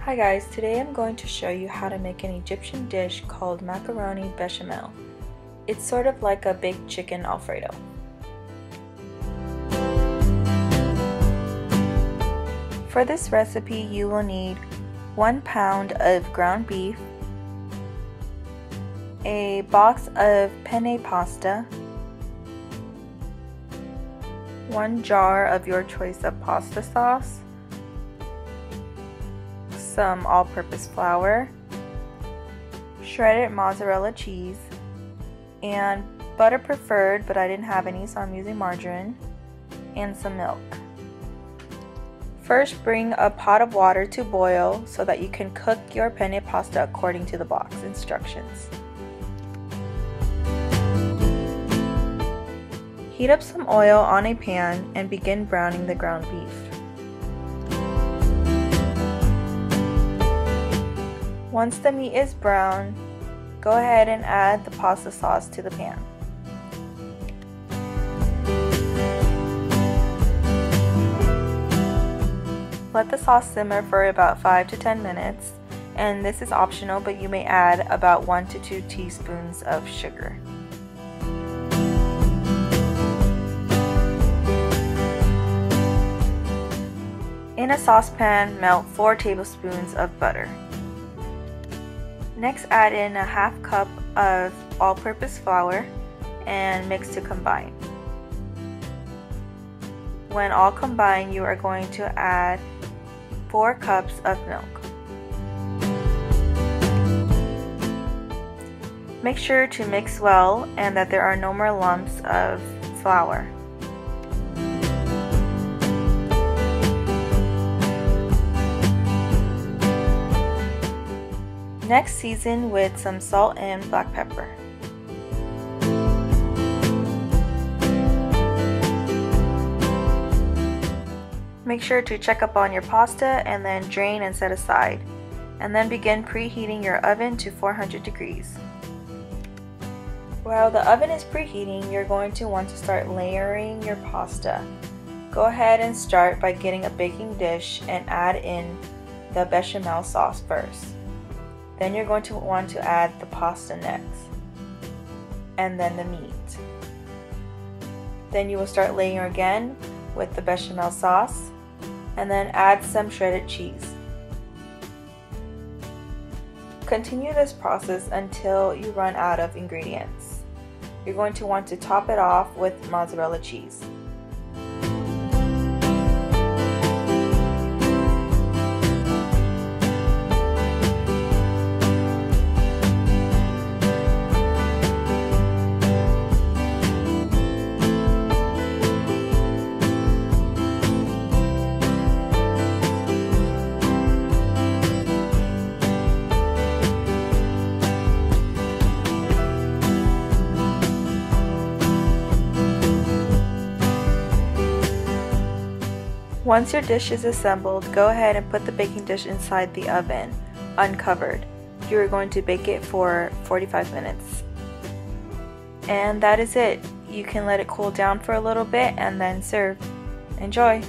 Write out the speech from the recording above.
Hi guys, today I'm going to show you how to make an Egyptian dish called Macaroni Bechamel. It's sort of like a baked chicken Alfredo. For this recipe you will need 1 pound of ground beef, a box of penne pasta, 1 jar of your choice of pasta sauce, some all-purpose flour, shredded mozzarella cheese, and butter preferred, but I didn't have any, so I'm using margarine, and some milk. First, bring a pot of water to boil so that you can cook your penne pasta according to the box instructions. Heat up some oil on a pan and begin browning the ground beef. Once the meat is brown, go ahead and add the pasta sauce to the pan. Let the sauce simmer for about 5 to 10 minutes, and this is optional, but you may add about 1 to 2 teaspoons of sugar. In a saucepan, melt 4 tablespoons of butter. Next, add in a half cup of all-purpose flour and mix to combine. When all combined, you are going to add 4 cups of milk. Make sure to mix well and that there are no more lumps of flour. Next, season with some salt and black pepper. Make sure to check up on your pasta and then drain and set aside. And then begin preheating your oven to 400 degrees. While the oven is preheating, you're going to want to start layering your pasta. Go ahead and start by getting a baking dish and add in the bechamel sauce first. Then you're going to want to add the pasta next, and then the meat. Then you will start layering again with the bechamel sauce, and then add some shredded cheese. Continue this process until you run out of ingredients. You're going to want to top it off with mozzarella cheese. Once your dish is assembled, go ahead and put the baking dish inside the oven, uncovered. You are going to bake it for 45 minutes. And that is it. You can let it cool down for a little bit and then serve. Enjoy!